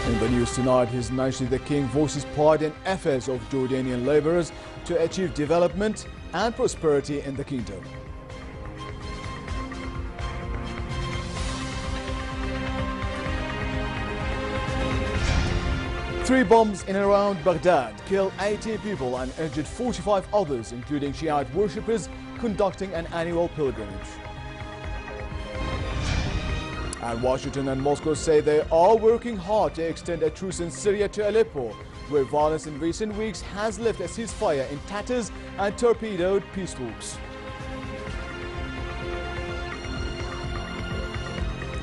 In the news tonight, His Majesty the King voices pride in efforts of Jordanian laborers to achieve development and prosperity in the kingdom. Three bombs in and around Baghdad killed 18 people and injured 45 others, including Shiite worshippers conducting an annual pilgrimage. And Washington and Moscow say they are working hard to extend a truce in Syria to Aleppo, where violence in recent weeks has left a ceasefire in tatters and torpedoed peace talks.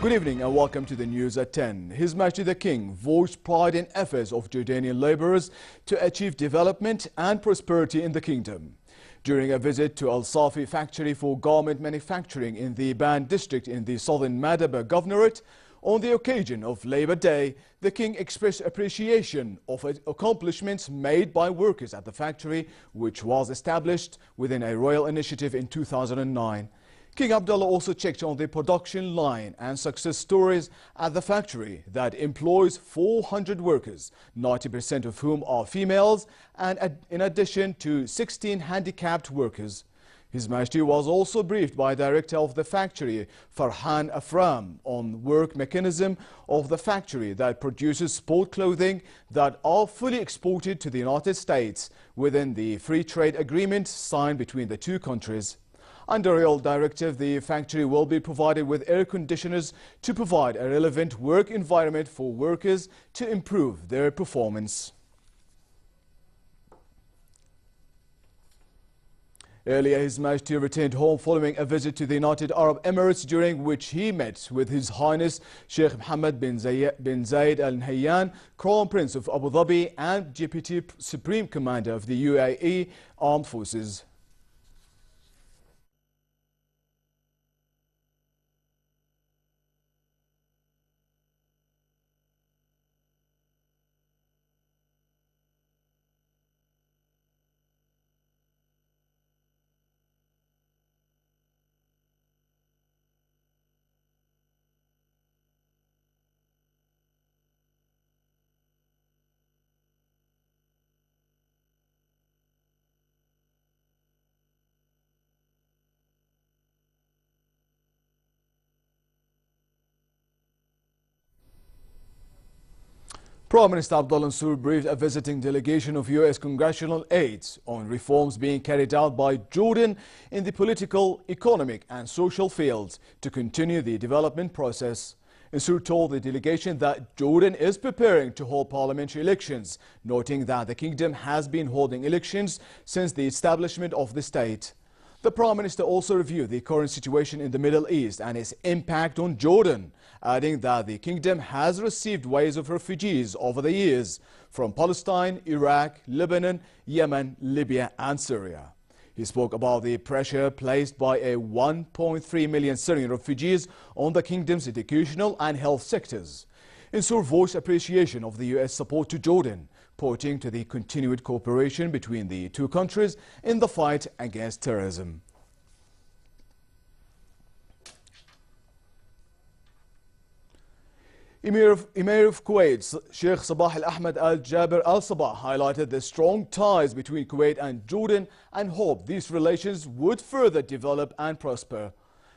Good evening and welcome to the news at 10. His Majesty the King voiced pride in efforts of Jordanian laborers to achieve development and prosperity in the kingdom. During a visit to Al Safi factory for garment manufacturing in the Ban district in the southern Madaba Governorate, on the occasion of Labor Day, the King expressed appreciation of accomplishments made by workers at the factory, which was established within a royal initiative in 2009. King Abdullah also checked on the production line and success stories at the factory that employs 400 workers, 90% of whom are females, and in addition to 16 handicapped workers. His Majesty was also briefed by Director of the factory, Farhan Afram, on work mechanism of the factory that produces sport clothing that are fully exported to the United States within the free trade agreement signed between the two countries. Under royal directive, the factory will be provided with air conditioners to provide a relevant work environment for workers to improve their performance. Earlier, His Majesty returned home following a visit to the United Arab Emirates, during which he met with His Highness Sheikh Mohammed bin Zayed Al Nahyan, Crown Prince of Abu Dhabi and Deputy Supreme Commander of the UAE Armed Forces. Prime Minister Abdullah Mansour briefed a visiting delegation of U.S. congressional aides on reforms being carried out by Jordan in the political, economic and social fields to continue the development process. Mansour told the delegation that Jordan is preparing to hold parliamentary elections, noting that the kingdom has been holding elections since the establishment of the state. The Prime Minister also reviewed the current situation in the Middle East and its impact on Jordan, adding that the kingdom has received waves of refugees over the years from Palestine, Iraq, Lebanon, Yemen, Libya and Syria. He spoke about the pressure placed by a 1.3 million Syrian refugees on the kingdom's educational and health sectors. Mansour voiced appreciation of the U.S. support to Jordan, pointing to the continued cooperation between the two countries in the fight against terrorism. Emir of Kuwait, Sheikh Sabah Al Ahmed Al Jaber Al Sabah, highlighted the strong ties between Kuwait and Jordan and hoped these relations would further develop and prosper.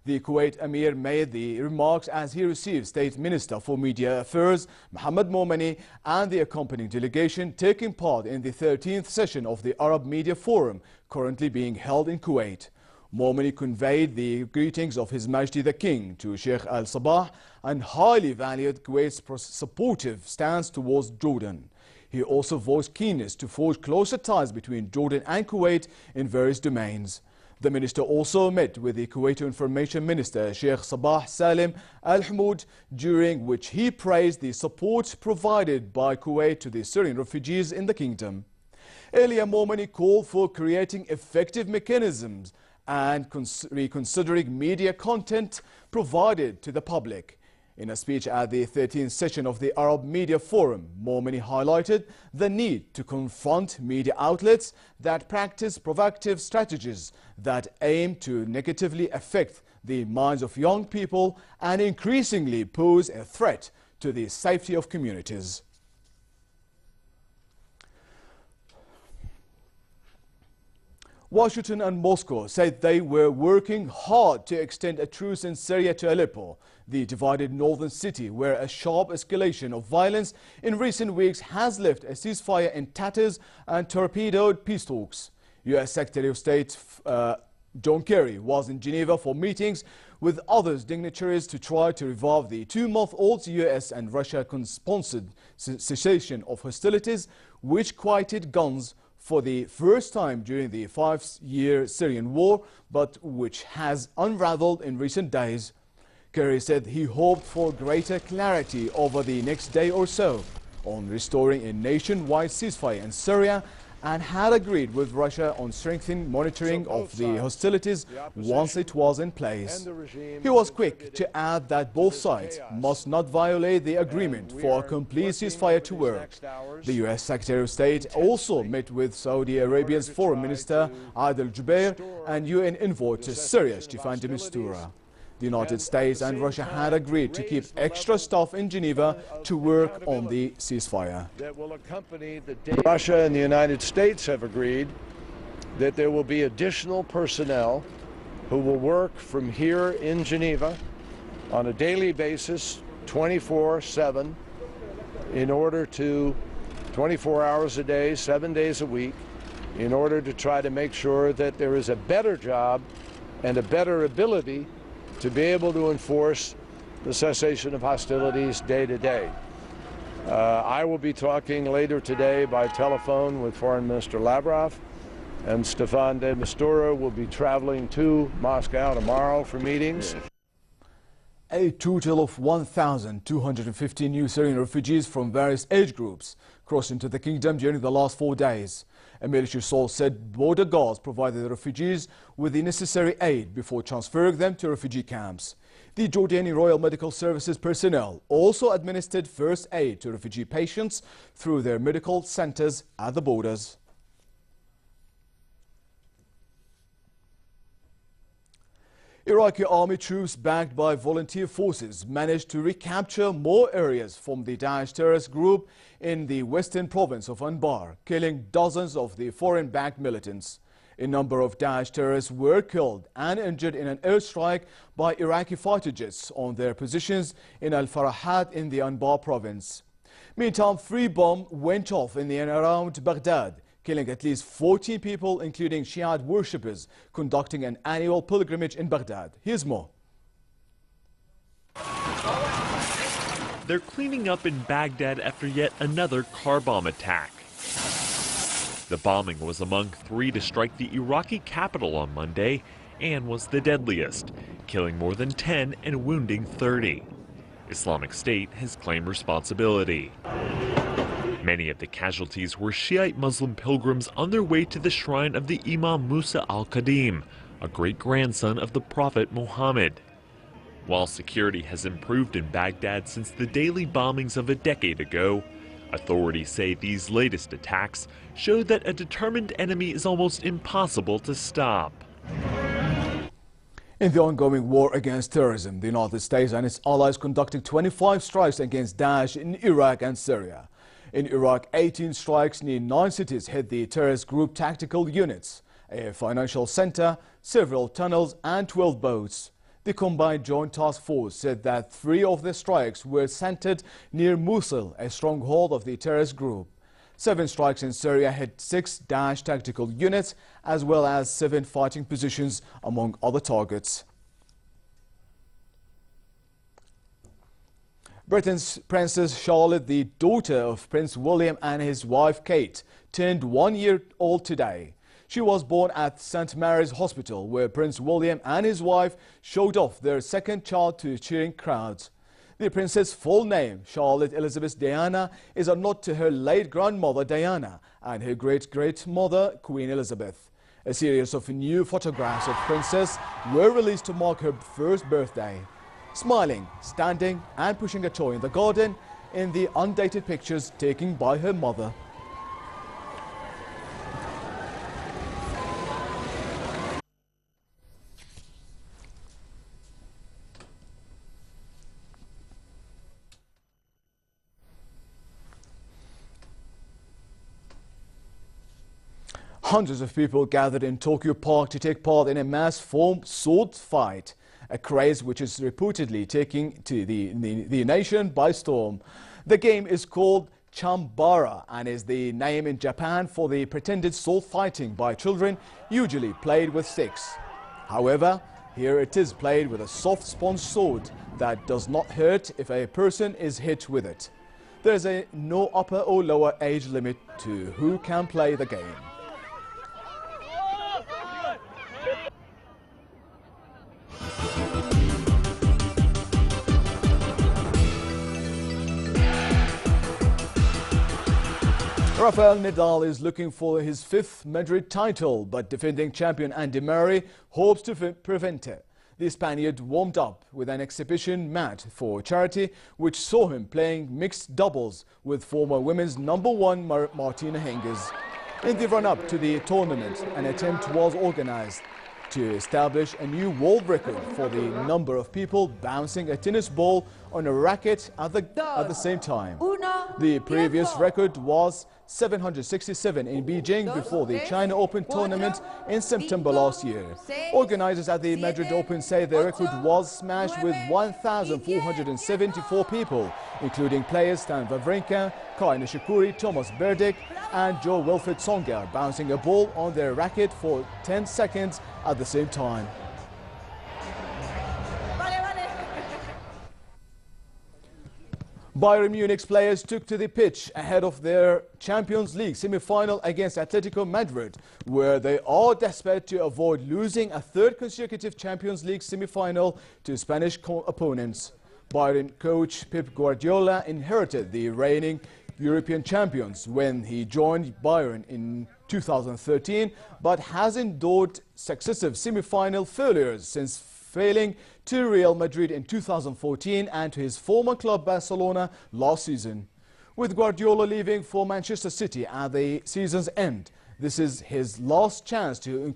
The Kuwait Emir made the remarks as he received State Minister for Media Affairs Mohammed Momani and the accompanying delegation taking part in the 13th session of the Arab Media Forum currently being held in Kuwait. Momani conveyed the greetings of His Majesty the King to Sheikh Al Sabah and highly valued Kuwait's supportive stance towards Jordan. He also voiced keenness to forge closer ties between Jordan and Kuwait in various domains. The minister also met with the Kuwaiti Information Minister Sheikh Sabah Salim Al Hamoud, during which he praised the support provided by Kuwait to the Syrian refugees in the kingdom. Earlier, Momani called for creating effective mechanisms and reconsidering media content provided to the public. In a speech at the 13th session of the Arab Media Forum, Momani highlighted the need to confront media outlets that practice provocative strategies that aim to negatively affect the minds of young people and increasingly pose a threat to the safety of communities. Washington and Moscow said they were working hard to extend a truce in Syria to Aleppo, the divided northern city where a sharp escalation of violence in recent weeks has left a ceasefire in tatters and torpedoed peace talks. U.S. Secretary of State John Kerry was in Geneva for meetings with other dignitaries to try to revive the 2-month-old U.S. and Russia-sponsored cessation of hostilities, which quieted guns for the first time during the 5-year Syrian war, but which has unraveled in recent days. Kerry said he hoped for greater clarity over the next day or so on restoring a nationwide ceasefire in Syria and had agreed with Russia on strengthening monitoring of the hostilities once it was in place. He was quick to add that both sides must not violate the agreement for a complete ceasefire to work. The U.S. Secretary of State also met with Saudi Arabia's Foreign Minister Adel Jubeir and UN envoy to Syria Stefan de Mistura. The United States and Russia had agreed to keep extra staff in Geneva to work on the ceasefire. Russia and the United States have agreed that there will be additional personnel who will work from here in Geneva on a daily basis, 24/7, in order to 24 hours a day, 7 days a week, in order to try to make sure that there is a better job and a better ability to be able to enforce the cessation of hostilities day to day. I will be talking later today by telephone with Foreign Minister Lavrov, and Stefan de Mistura will be traveling to Moscow tomorrow for meetings. A total of 1,250 new Syrian refugees from various age groups crossed into the kingdom during the last 4 days. A military source said border guards provided the refugees with the necessary aid before transferring them to refugee camps. The Jordanian Royal Medical Services personnel also administered first aid to refugee patients through their medical centers at the borders. Iraqi army troops backed by volunteer forces managed to recapture more areas from the Daesh terrorist group in the western province of Anbar, killing dozens of the foreign-backed militants. A number of Daesh terrorists were killed and injured in an airstrike by Iraqi fighter jets on their positions in Al-Farahat in the Anbar province. Meantime, 3 bombs went off in and around Baghdad, killing at least 14 people, including Shiite worshippers conducting an annual pilgrimage in Baghdad. Here's more. They're cleaning up in Baghdad after yet another car bomb attack. The bombing was among 3 to strike the Iraqi capital on Monday and was the deadliest, killing more than 10 and wounding 30. Islamic State has claimed responsibility. Many of the casualties were Shiite Muslim pilgrims on their way to the shrine of the Imam Musa al-Qadim, a great-grandson of the Prophet Muhammad. While security has improved in Baghdad since the daily bombings of a decade ago, authorities say these latest attacks show that a determined enemy is almost impossible to stop. In the ongoing war against terrorism, the United States and its allies conducted 25 strikes against Daesh in Iraq and Syria. In Iraq, 18 strikes near 9 cities hit the terrorist group tactical units, a financial center, several tunnels and 12 boats. The Combined Joint Task Force said that 3 of the strikes were centered near Mosul, a stronghold of the terrorist group. 7 strikes in Syria hit 6 Daesh tactical units, as well as 7 fighting positions, among other targets. Britain's Princess Charlotte, the daughter of Prince William and his wife Kate, turned 1 year old today. She was born at St. Mary's Hospital, where Prince William and his wife showed off their second child to cheering crowds. The princess' full name, Charlotte Elizabeth Diana, is a nod to her late grandmother Diana and her great-great-mother Queen Elizabeth. A series of new photographs of Princess were released to mark her first birthday. Smiling, standing and pushing a toy in the garden in the undated pictures taken by her mother. Hundreds of people gathered in Tokyo Park to take part in a mass foam sword fight, a craze which is reportedly taking to the nation by storm. The game is called Chambara and is the name in Japan for the pretended sword fighting by children, usually played with sticks. However, here it is played with a soft sponge sword that does not hurt if a person is hit with it. There is no upper or lower age limit to who can play the game. Rafael Nadal is looking for his fifth Madrid title, but defending champion Andy Murray hopes to prevent it. The Spaniard warmed up with an exhibition match for charity, which saw him playing mixed doubles with former women's #1 Martina Hingis. In the run-up to the tournament, an attempt was organized to establish a new world record for the number of people bouncing a tennis ball on a racket at the same time. The previous record was 767 in Beijing before the China Open tournament in September last year. Organizers at the Madrid Open say the record was smashed with 1,474 people, including players Stan Wawrinka, Kai Nishikori, Thomas Berdych and Jo-Wilfried Tsonga bouncing a ball on their racket for 10 seconds at the same time. Bayern Munich's players took to the pitch ahead of their Champions League semi-final against Atletico Madrid, where they are desperate to avoid losing a third consecutive Champions League semi-final to Spanish opponents. Bayern coach Pep Guardiola inherited the reigning European champions when he joined Bayern in 2013, but has endured successive semi-final failures since failing to Real Madrid in 2014 and to his former club Barcelona last season. With Guardiola leaving for Manchester City at the season's end, this is his last chance to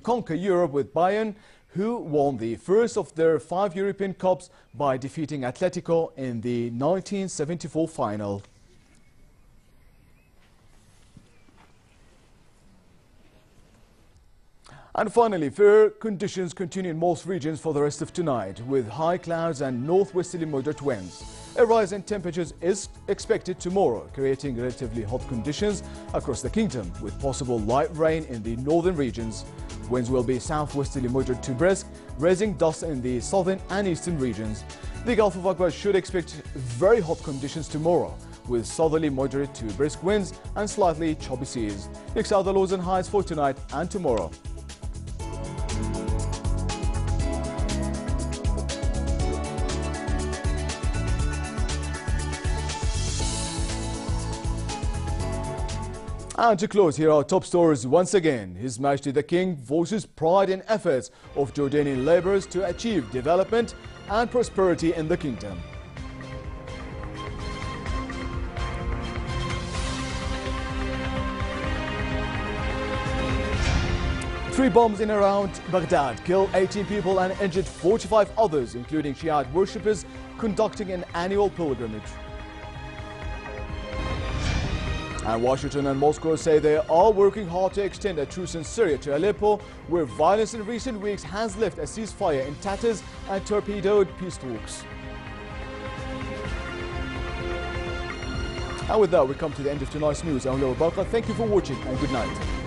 conquer Europe with Bayern, who won the first of their 5 European Cups by defeating Atletico in the 1974 final. And finally, fair conditions continue in most regions for the rest of tonight, with high clouds and northwesterly moderate winds. A rise in temperatures is expected tomorrow, creating relatively hot conditions across the kingdom, with possible light rain in the northern regions. Winds will be southwesterly moderate to brisk, raising dust in the southern and eastern regions. The Gulf of Aqaba should expect very hot conditions tomorrow, with southerly moderate to brisk winds and slightly choppy seas. Next are the lows and highs for tonight and tomorrow. And to close, here are top stories once again. His Majesty the King voices pride in efforts of Jordanian laborers to achieve development and prosperity in the kingdom. Three bombs in around Baghdad killed 18 people and injured 45 others, including Shiite worshippers conducting an annual pilgrimage. And Washington and Moscow say they are working hard to extend a truce in Syria to Aleppo, where violence in recent weeks has left a ceasefire in tatters and torpedoed peace talks. And with that, we come to the end of tonight's news. I'm Lil Barka. Thank you for watching and good night.